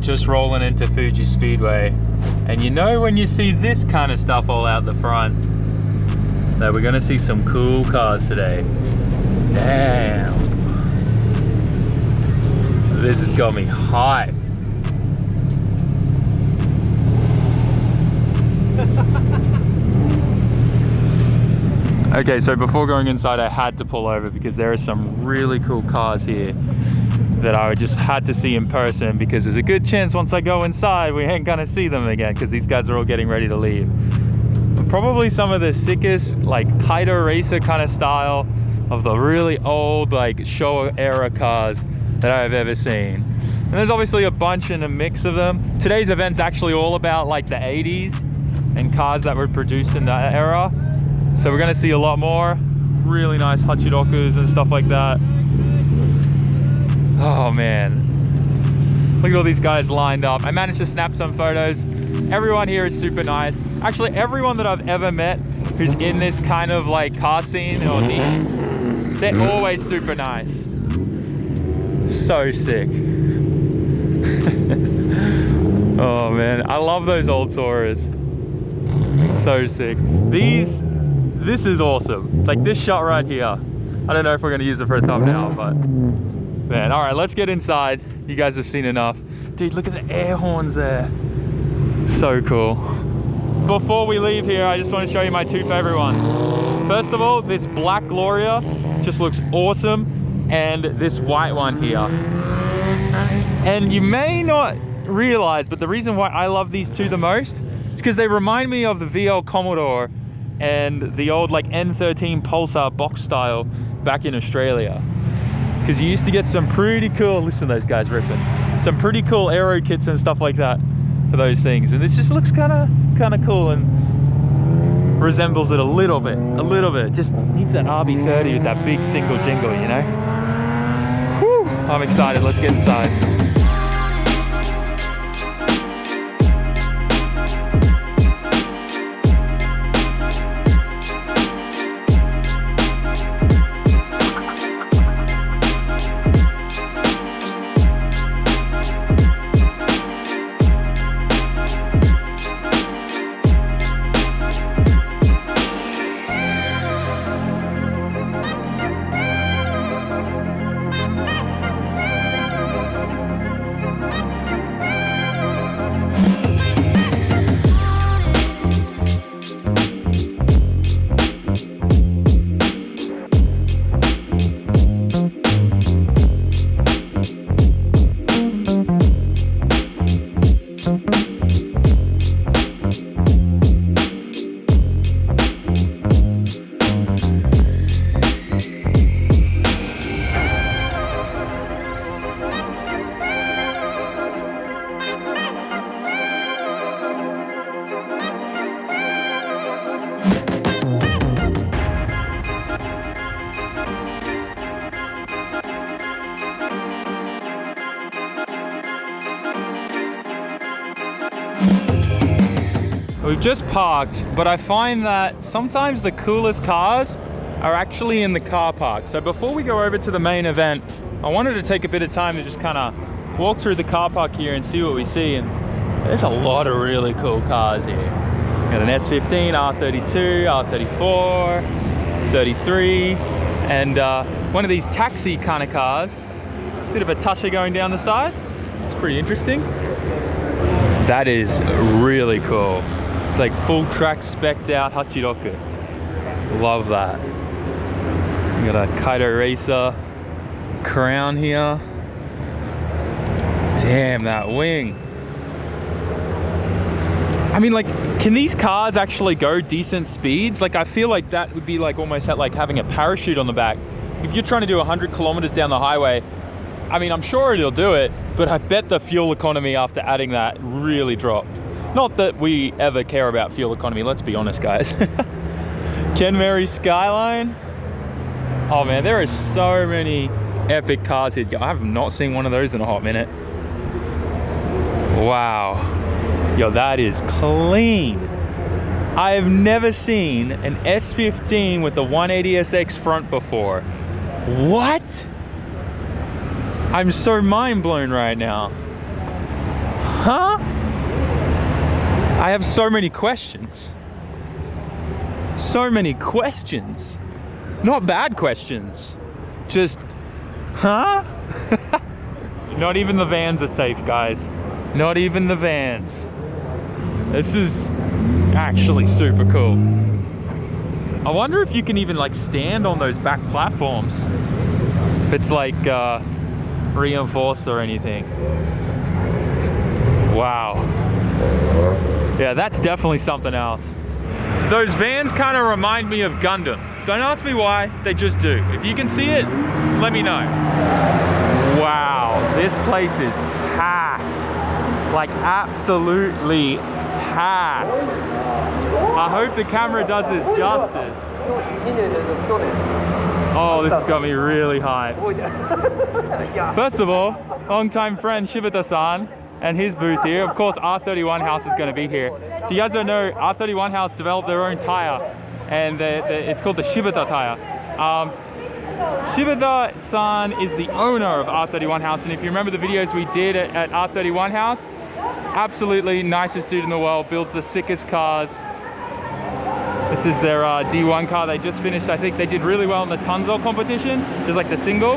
just rolling into Fuji Speedway. And you know when you see this kind of stuff all out the front, that we're gonna see some cool cars today. Damn. This has got me hyped. Okay, so before going inside, I had to pull over because there are some really cool cars here that I just had to see in person, because there's a good chance once I go inside, we ain't gonna see them again because these guys are all getting ready to leave. Probably some of the sickest, like Kaido racer kind of style of the really old, like Showa era cars that I've ever seen. And there's obviously a bunch in a mix of them. Today's event's actually all about like the 80s and cars that were produced in that era. So we're gonna see a lot more really nice Hachirokus and stuff like that. Oh man, look at all these guys lined up. I managed to snap some photos. Everyone here is super nice. Actually, everyone that I've ever met who's in this kind of like car scene or niche, they're always super nice. So sick. Oh man, I love those old Supras. So sick. This is awesome. Like this shot right here. I don't know if we're gonna use it for a thumbnail, but man, all right, let's get inside. You guys have seen enough. Dude, look at the air horns there. So cool. Before we leave here, I just want to show you my two favorite ones. First of all, this black Gloria just looks awesome, and this white one here. And you may not realize, but the reason why I love these two the most is because they remind me of the VL Commodore and the old like N13 Pulsar box style back in Australia. Because you used to get some pretty cool, listen to those guys ripping, some pretty cool aero kits and stuff like that for those things. And this just looks kind of cool and resembles it a little bit. Just needs that RB30 with that big single jingle, you know? Whew, I'm excited, let's get inside. We've just parked, but I find that sometimes the coolest cars are actually in the car park. So before we go over to the main event, I wanted to take a bit of time to just kind of walk through the car park here and see what we see. And there's a lot of really cool cars here. Got an S15, R32, R34, 33, and one of these taxi kind of cars. Bit of a tusher going down the side. It's pretty interesting. That is really cool. It's like full track spec'd out Hachiroku. Love that. We got a Kaido Racer crown here. Damn, that wing. I mean, like, can these cars actually go decent speeds? Like, I feel like that would be like almost like having a parachute on the back. If you're trying to do 100 kilometers down the highway, I mean, I'm sure it'll do it, but I bet the fuel economy after adding that really dropped. Not that we ever care about fuel economy, let's be honest, guys. Ken Mary Skyline. Oh man, there are so many epic cars here. I have not seen one of those in a hot minute. Wow. Yo, that is clean. I have never seen an S15 with the 180SX front before. What? I'm so mind blown right now. Huh? I have so many questions. So many questions. Not bad questions. Just, huh? Not even the vans are safe, guys. Not even the vans. This is actually super cool. I wonder if you can even like stand on those back platforms. If it's like reinforced or anything. Wow. Yeah, that's definitely something else. Those vans kind of remind me of Gundam. Don't ask me why, they just do. If you can see it, let me know. Wow, this place is packed. Like absolutely packed. I hope the camera does this justice. Oh, this has got me really hyped. First of all, long-time friend Shibata-san and his booth here. Of course, R31 House is going to be here. If you guys don't know, R31 House developed their own tire, and it's called the Shibata tire. Shibata-san is the owner of R31 House, and if you remember the videos we did at R31 House, absolutely nicest dude in the world, builds the sickest cars. This is their D1 car they just finished. I think they did really well in the Tunzel competition, just like the single.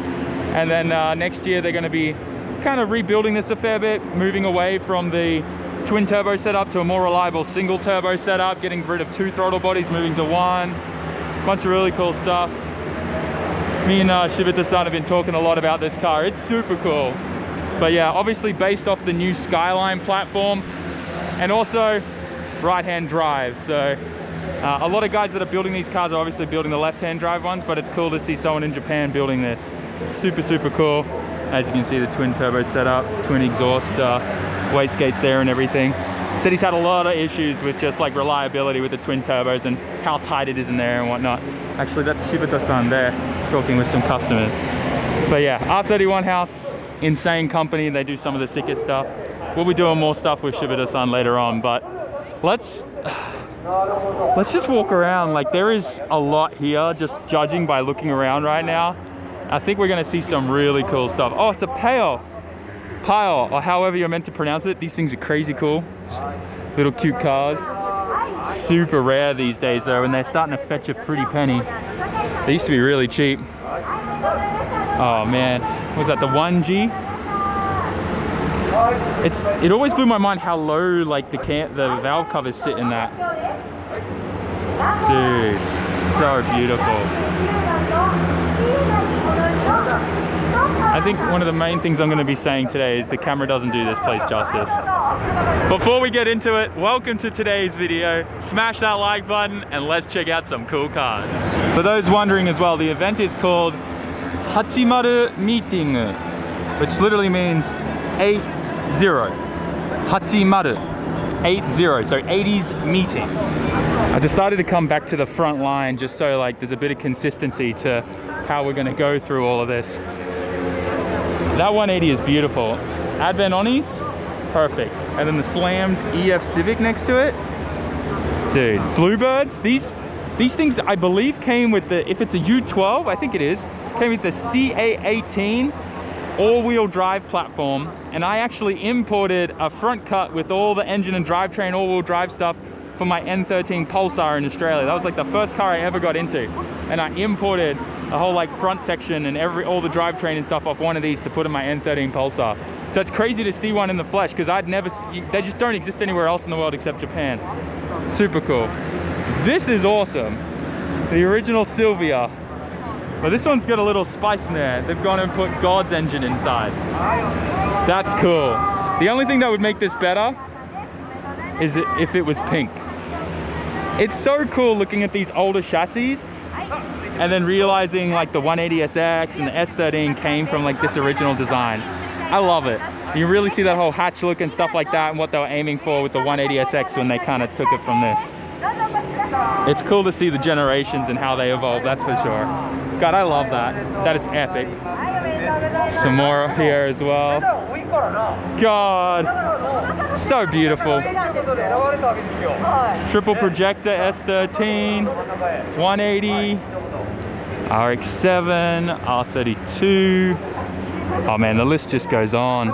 And then next year they're going to be kind of rebuilding this a fair bit, moving away from the twin turbo setup to a more reliable single turbo setup, getting rid of 2 throttle bodies, moving to 1. Bunch of really cool stuff. Me and Shibata-san have been talking a lot about this car. It's super cool. But yeah, obviously based off the new Skyline platform and also right-hand drive. So a lot of guys that are building these cars are obviously building the left-hand drive ones, but it's cool to see someone in Japan building this. Super, super cool. As you can see, the twin turbo setup, twin exhaust wastegates there and everything. Said he's had a lot of issues with just like reliability with the twin turbos and how tight it is in there and whatnot. Actually, that's Shibata-san there talking with some customers. But yeah, R31 House, insane company. They do some of the sickest stuff. We'll be doing more stuff with Shibata-san later on, but let's just walk around. Like, there is a lot here, just judging by looking around right now. I think we're gonna see some really cool stuff. Oh, it's a pile, or however you're meant to pronounce it. These things are crazy cool. Just little cute cars. Super rare these days though, and they're starting to fetch a pretty penny. They used to be really cheap. Oh man, what was that, the 1G? It always blew my mind how low like the valve covers sit in that. Dude, so beautiful. I think one of the main things I'm going to be saying today is the camera doesn't do this place justice. Before we get into it, welcome to today's video. Smash that like button and let's check out some cool cars. For those wondering as well, the event is called 80 Meeting, which literally means 80. 80. 80, so 80's meeting. I decided to come back to the front line just so like there's a bit of consistency to how we're going to go through all of this. That 180 is beautiful. Advent Onis, perfect. And then the slammed EF Civic next to it. Dude, Bluebirds, these things I believe came with the, if it's a U12, I think it is, came with the CA18 all-wheel drive platform, and I actually imported a front cut with all the engine and drivetrain all-wheel drive stuff for my N13 Pulsar in Australia. That was like the first car I ever got into, and I imported a whole like front section and all the drivetrain and stuff off one of these to put in my N13 Pulsar. So it's crazy to see one in the flesh because they just don't exist anywhere else in the world except Japan. Super cool. This is awesome. The original Silvia. But this one's got a little spice in there. They've gone and put God's engine inside. That's cool. The only thing that would make this better is if it was pink. It's so cool looking at these older chassis and then realizing like the 180SX and the S13 came from like this original design. I love it. You really see that whole hatch look and stuff like that and what they were aiming for with the 180SX when they kind of took it from this. It's cool to see the generations and how they evolve, that's for sure. God, I love that. That is epic. Some more here as well. God, so beautiful. Triple projector S13, 180, RX-7, R32. Oh man, the list just goes on.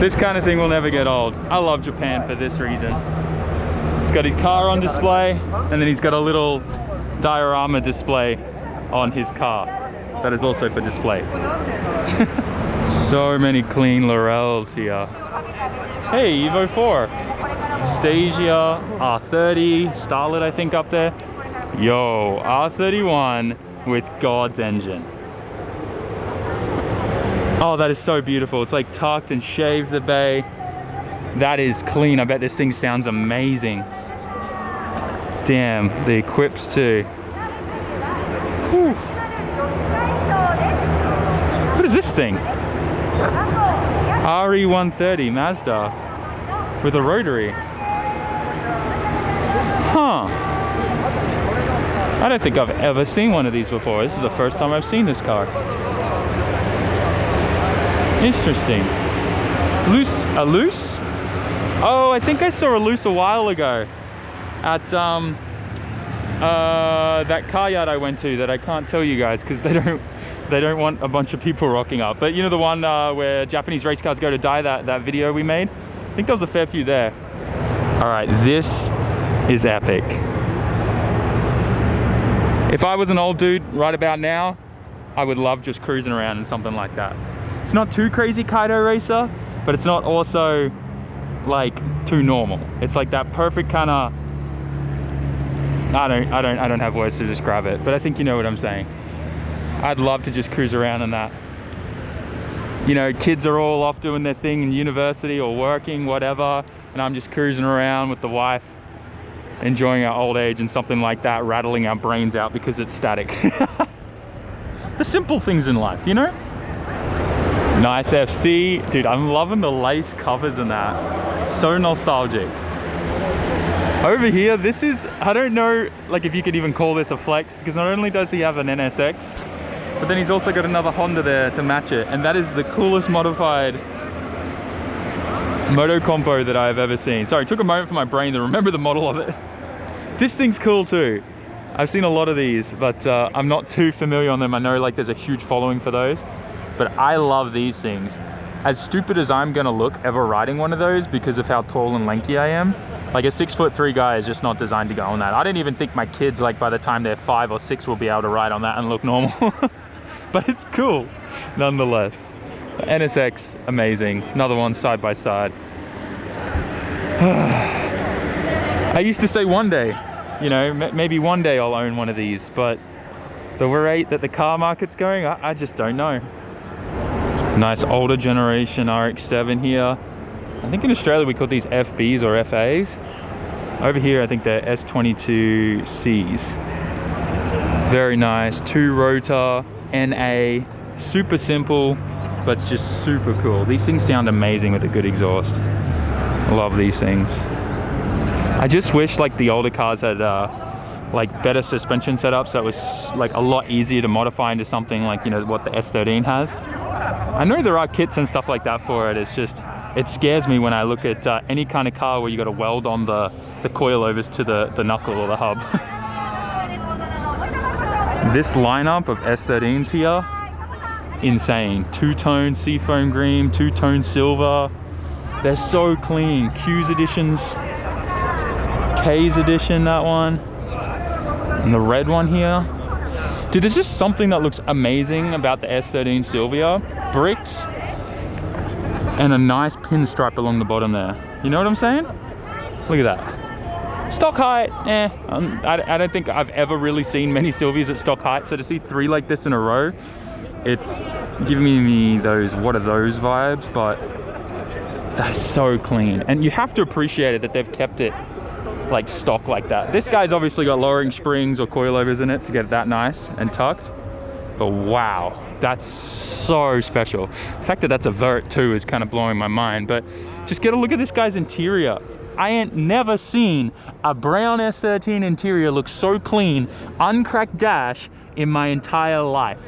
This kind of thing will never get old. I love Japan for this reason. He's got his car on display, and then he's got a little diorama display on his car that is also for display. So many clean Laurels here. Hey, Evo 4. Stasia, R30, Starlet I think up there. Yo, R31 with God's engine. Oh, that is so beautiful. It's like tucked and shaved the bay. That is clean. I bet this thing sounds amazing. Damn, the equips too. Whew. What is this thing? RE130 Mazda with a rotary. Huh. I don't think I've ever seen one of these before. This is the first time I've seen this car. Interesting. A loose? Oh, I think I saw a loose a while ago at that car yard I went to that I can't tell you guys because they don't want a bunch of people rocking up. But you know the one where Japanese race cars go to die, that video we made? I think there was a fair few there. All right, this is epic. If I was an old dude right about now, I would love just cruising around in something like that. It's not too crazy Kaido racer, but it's not also like too normal. It's like that perfect kind of, I don't have words to describe it, but I think you know what I'm saying. I'd love to just cruise around in that. You know, kids are all off doing their thing in university or working, whatever, and I'm just cruising around with the wife, enjoying our old age and something like that, rattling our brains out because it's static. The simple things in life, you know? Nice FC. Dude, I'm loving the lace covers in that. So nostalgic. Over here, this is, I don't know, like if you could even call this a flex, because not only does he have an NSX, but then he's also got another Honda there to match it. And that is the coolest modified moto compo that I've ever seen. Sorry, it took a moment for my brain to remember the model of it. This thing's cool too. I've seen a lot of these, but I'm not too familiar on them. I know like there's a huge following for those, but I love these things. As stupid as I'm gonna look ever riding one of those because of how tall and lanky I am, like a 6'3" guy is just not designed to go on that. I don't even think my kids, like by the time they're 5 or 6, will be able to ride on that and look normal. But it's cool, nonetheless. NSX, amazing. Another one side by side. I used to say one day, you know, maybe one day I'll own one of these, but the rate that the car market's going, I just don't know. Nice older generation RX-7 here. I think in Australia we call these FBs or FAs. Over here I think they're S22Cs. Very nice, 2-rotor, NA, super simple, but it's just super cool. These things sound amazing with a good exhaust. I love these things. I just wish like the older cars had like better suspension setups that was like a lot easier to modify into something like, you know, what the S13 has. I know there are kits and stuff like that for it. It's just, it scares me when I look at any kind of car where you got to weld on the coilovers to the knuckle or the hub. This lineup of S13s here, insane. 2-tone seafoam green, 2-tone silver. They're so clean. Q's editions, K's edition, that one. And the red one here. Dude, there's just something that looks amazing about the S13 Silvia. Bricks and a nice pinstripe along the bottom there. You know what I'm saying? Look at that. Stock height, I don't think I've ever really seen many Silvias at stock height. So to see 3 like this in a row, it's giving me those, what are those vibes, but that is so clean. And you have to appreciate it that they've kept it like stock like that. This guy's obviously got lowering springs or coilovers in it to get it that nice and tucked, but wow, that's so special. The fact that that's a vert too is kind of blowing my mind, but just get a look at this guy's interior. I ain't never seen a brown S13 interior look so clean, uncracked dash in my entire life,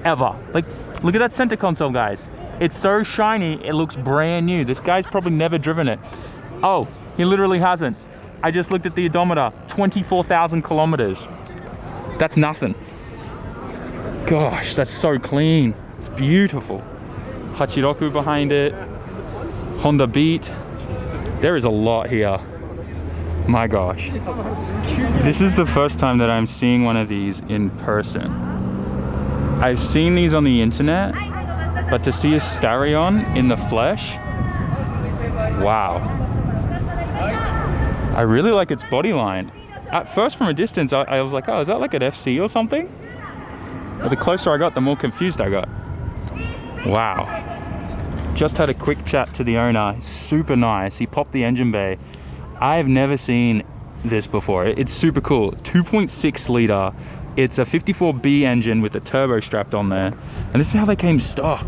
ever. Like, look at that center console, guys. It's so shiny, it looks brand new. This guy's probably never driven it. Oh, he literally hasn't. I just looked at the odometer, 24,000 kilometers. That's nothing. Gosh, that's so clean. It's beautiful. Hachiroku behind it. Honda Beat. There is a lot here. My gosh. This is the first time that I'm seeing one of these in person. I've seen these on the internet, but to see a Starion in the flesh, wow. I really like its body line. At first from a distance, I was like, oh, is that like an FC or something? But the closer I got, the more confused I got. Wow. Just had a quick chat to the owner. Super nice. He popped the engine bay. I've never seen this before. It's super cool. 2.6 liter. It's a 54B engine with a turbo strapped on there. And this is how they came stock.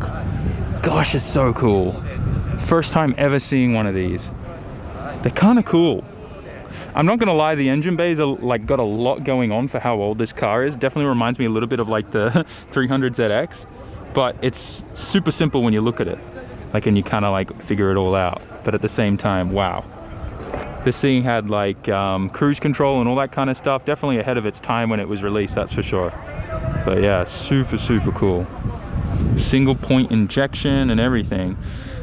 Gosh, it's so cool. First time ever seeing one of these. They're kind of cool. I'm not gonna lie, the engine bays are like got a lot going on for how old this car is. Definitely reminds me a little bit of like the 300ZX, but it's super simple when you look at it. Like, and you kind of like figure it all out. But at the same time, wow. This thing had like cruise control and all that kind of stuff. Definitely ahead of its time when it was released, that's for sure. But yeah, super, super cool. Single point injection and everything.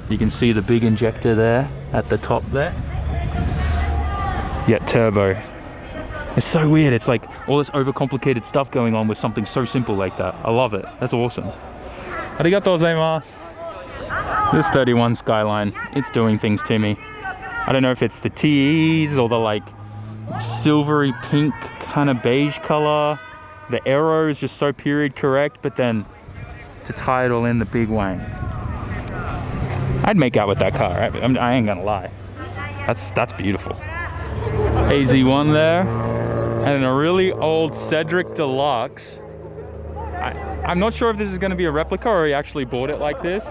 You can see the big injector there at the top there. Yeah, turbo. It's so weird. It's like all this overcomplicated stuff going on with something so simple like that. I love it. That's awesome. Arigatou gozaimasu. This 31 Skyline, it's doing things to me. I don't know if it's the TEs or the like silvery pink kind of beige color. The aero is just so period correct, but then to tie it all in, the big wang. I'd make out with that car. I ain't gonna lie. That's beautiful. AZ1 there, and a really old Cedric Deluxe. I'm not sure if this is going to be a replica or he actually bought it like this,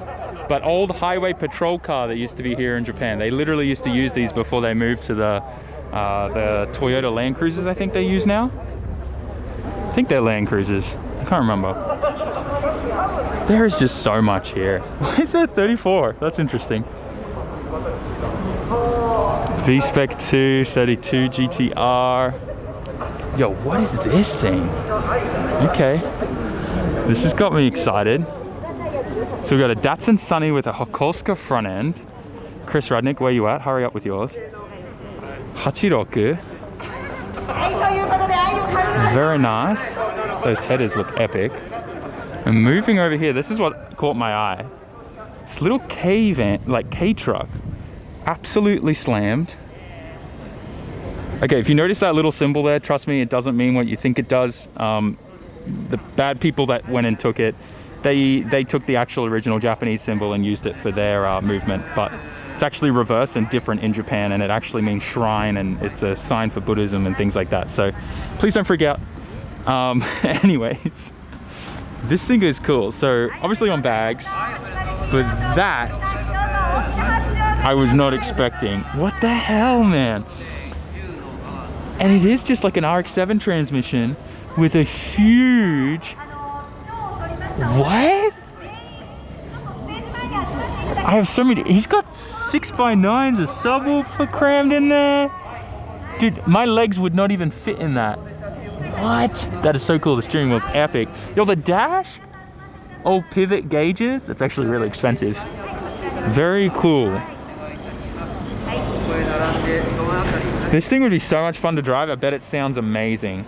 but old highway patrol car that used to be here in Japan. They literally used to use these before they moved to the Toyota Land Cruisers. I think they use now. I think they're Land Cruisers. I can't remember. There is just so much here. Why is that 34? That's interesting. V-Spec 2, 32 GTR. Yo, what is this thing? Okay. This has got me excited. So we've got a Datsun Sunny with a Hokosuka front end. Chris Radnick, where you at? Hurry up with yours. Hachiroku. Very nice. Those headers look epic. And moving over here, this is what caught my eye. This little K van, like K truck, absolutely slammed. Okay, if you notice that little symbol there, trust me, it doesn't mean what you think it does. The bad people that went and took it, they took the actual original Japanese symbol and used it for their movement, but it's actually reversed and different in Japan, and it actually means shrine, and it's a sign for Buddhism and things like that. So please don't freak out. Anyways, this thing is cool. So obviously on bags, but that I was not expecting. What the hell, man? And it is just like an RX-7 transmission with a huge... What? I have so many... He's got 6x9s, a subwoofer crammed in there. Dude, my legs would not even fit in that. What? That is so cool. The steering wheel's epic. Yo, the dash? Old pivot gauges? That's actually really expensive. Very cool. This thing would be so much fun to drive. I bet it sounds amazing.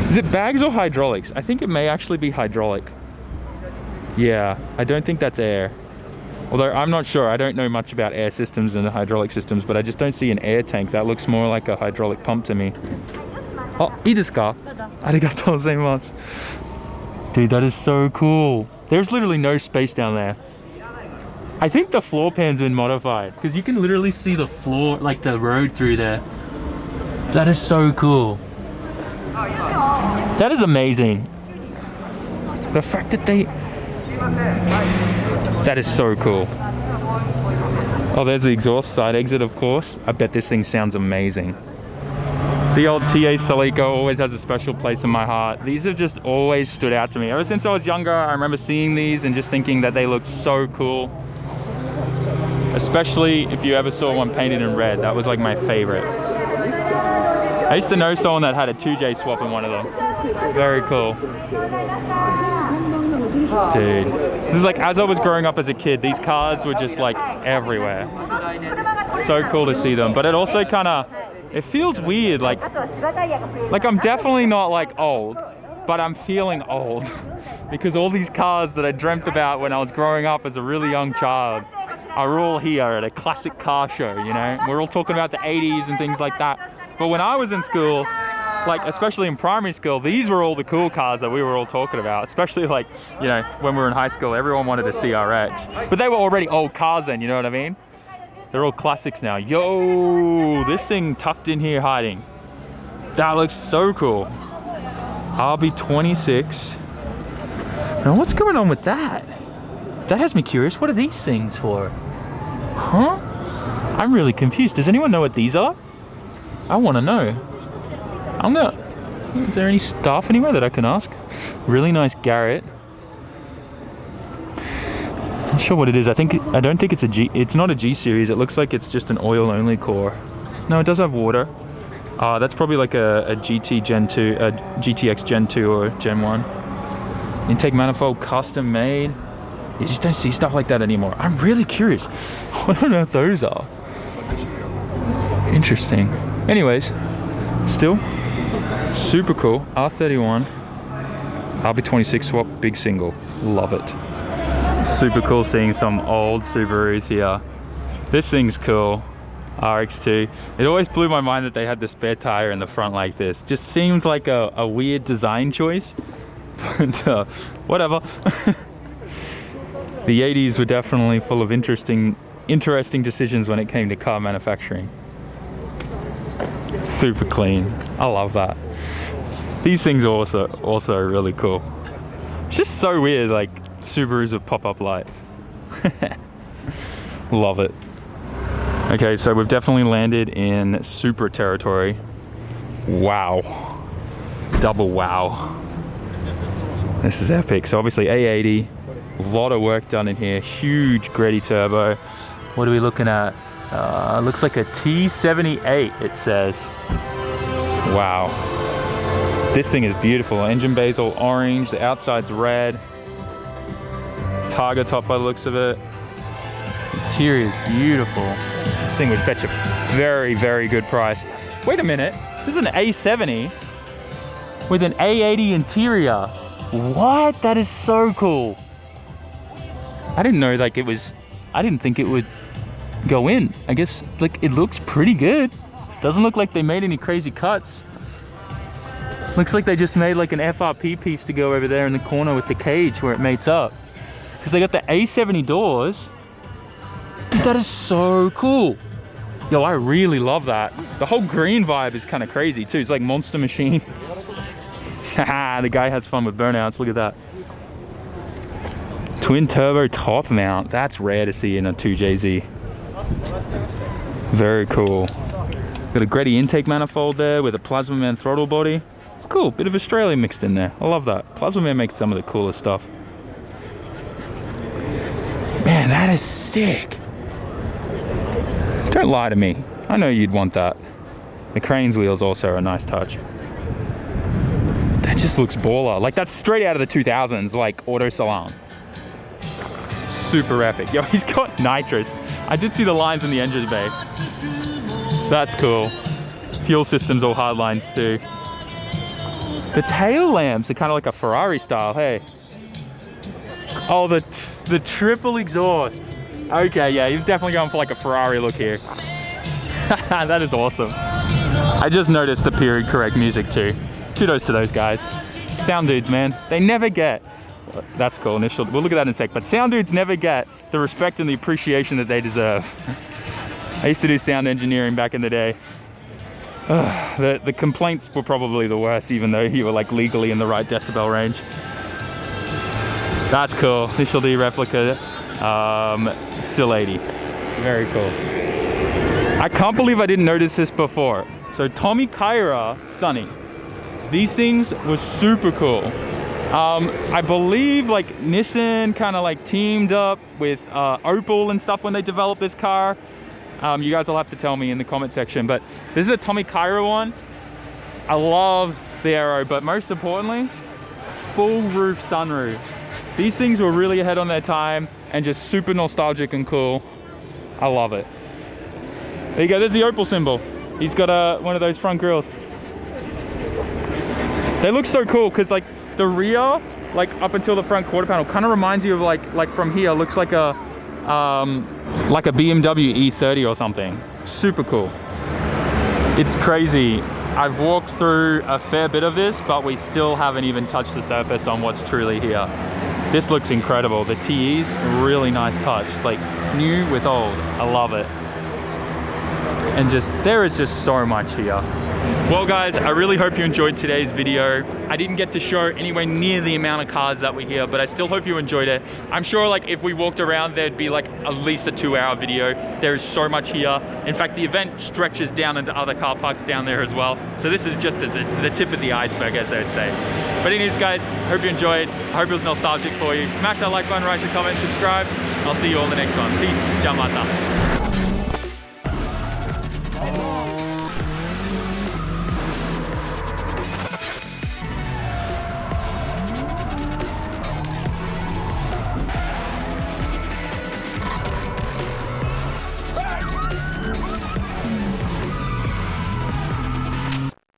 Is it bags or hydraulics? I think it may actually be hydraulic. Yeah, I don't think that's air. Although I'm not sure. I don't know much about air systems and hydraulic systems, but I just don't see an air tank. That looks more like a hydraulic pump to me. Oh, いいですか? Arigatou gozaimasu. Dude, that is so cool. There's literally no space down there. I think the floor pan's been modified because you can literally see the floor, like the road through there. That is so cool. That is amazing. The fact that they... That is so cool. Oh, there's the exhaust side exit, of course. I bet this thing sounds amazing. The old TA Celica always has a special place in my heart. These have just always stood out to me. Ever since I was younger, I remember seeing these and just thinking that they looked so cool. Especially if you ever saw one painted in red. That was like my favorite. I used to know someone that had a 2J swap in one of them. Very cool. Dude, this is like, as I was growing up as a kid, these cars were just like everywhere. So cool to see them, but it also kind of, it feels weird, like I'm definitely not like old, but I'm feeling old because all these cars that I dreamt about when I was growing up as a really young child are all here at a classic car show, you know? We're all talking about the 80s and things like that. But when I was in school, like especially in primary school, these were all the cool cars that we were all talking about, especially like, you know, when we were in high school, everyone wanted a CRX, but they were already old cars then, you know what I mean? They're all classics now. Yo, this thing tucked in here hiding. That looks so cool. RB26. Now what's going on with that? That has me curious. What are these things for? Huh? I'm really confused. Does anyone know what these are? I want to know. Is there any staff anywhere that I can ask? Really nice Garrett. Not sure what it is. I don't think it's a G. It's not a G series. It looks like it's just an oil only core. No, it does have water. That's probably like a GT Gen 2, a GTX Gen 2 or Gen 1. Intake manifold custom made. You just don't see stuff like that anymore. I'm really curious. I don't know what those are. Interesting. Anyways, still super cool. R31, RB26 swap, big single. Love it. Super cool seeing some old Subarus here. This thing's cool. RX2. It always blew my mind that they had the spare tire in the front like this. Just seemed like a weird design choice. But whatever. The 80s were definitely full of interesting decisions when it came to car manufacturing. Super clean. I love that. These things are also really cool. It's just so weird, like Subarus with pop-up lights. Love it. Okay, so we've definitely landed in Supra territory. Wow. Double wow. This is epic. So obviously A80, a lot of work done in here. Huge Greddy turbo. What are we looking at? Looks like a T78, it says. Wow. This thing is beautiful. Engine bay's all orange, the outside's red. Targa top by the looks of it. Interior is beautiful. This thing would fetch a very, very good price. Wait a minute, this is an A70 with an A80 interior. What? That is so cool. I didn't know like it was, I didn't think it would go in. I guess like it looks pretty good. Doesn't look like they made any crazy cuts. Looks like they just made like an FRP piece to go over there in the corner with the cage where it mates up. Because they got the A70 doors. Dude, that is so cool. Yo, I really love that. The whole green vibe is kind of crazy too. It's like Monster Machine. Haha, the guy has fun with burnouts. Look at that. Twin turbo top mount. That's rare to see in a 2JZ. Very cool. Got a Greddy intake manifold there with a Plasma Man throttle body. It's cool. Bit of Australia mixed in there. I love that. Plasma Man makes some of the coolest stuff. Man, that is sick. Don't lie to me. I know you'd want that. The crane's wheels also are a nice touch. That just looks baller. Like that's straight out of the 2000s, like Auto Salon. Super epic. Yo, he's got nitrous. I did see the lines in the engine bay. That's cool. Fuel system's all hard lines too. The tail lamps are kind of like a Ferrari style, hey. Oh, the triple exhaust. Okay, yeah, he was definitely going for like a Ferrari look here. That is awesome. I just noticed the period correct music too. Kudos to those guys. Sound dudes, man. They never get, that's cool, initial, we'll look at that in a sec, but sound dudes never get the respect and the appreciation that they deserve. I used to do sound engineering back in the day. The complaints were probably the worst, even though you were like legally in the right decibel range. That's cool. Initial D replica, still 80. Very cool. I can't believe I didn't notice this before. So Tommy Kaira, Sunny. These things were super cool. I believe like Nissan kind of like teamed up with Opel and stuff when they developed this car. You guys will have to tell me in the comment section, but this is a Tommy Kaira one. I love the aero, but most importantly, full roof sunroof. These things were really ahead on their time and just super nostalgic and cool. I love it. There you go, there's the Opel symbol. He's got one of those front grills. They look so cool because like the rear, like up until the front quarter panel, kind of reminds you of like from here, looks like a BMW E30 or something. Super cool. It's crazy. I've walked through a fair bit of this, but we still haven't even touched the surface on what's truly here. This looks incredible. The TE's really nice touch. It's like new with old. I love it. And there is just so much here. Well guys, I really hope you enjoyed today's video. I didn't get to show anywhere near the amount of cars that were here, but I still hope you enjoyed it. I'm sure like if we walked around, there'd be like at least a 2-hour video. There is so much here. In fact, the event stretches down into other car parks down there as well. So this is just the tip of the iceberg, as they would say. But anyways guys, hope you enjoyed. I hope it was nostalgic for you. Smash that like button, write a comment, subscribe. I'll see you all in the next one. Peace. Ciao, mata.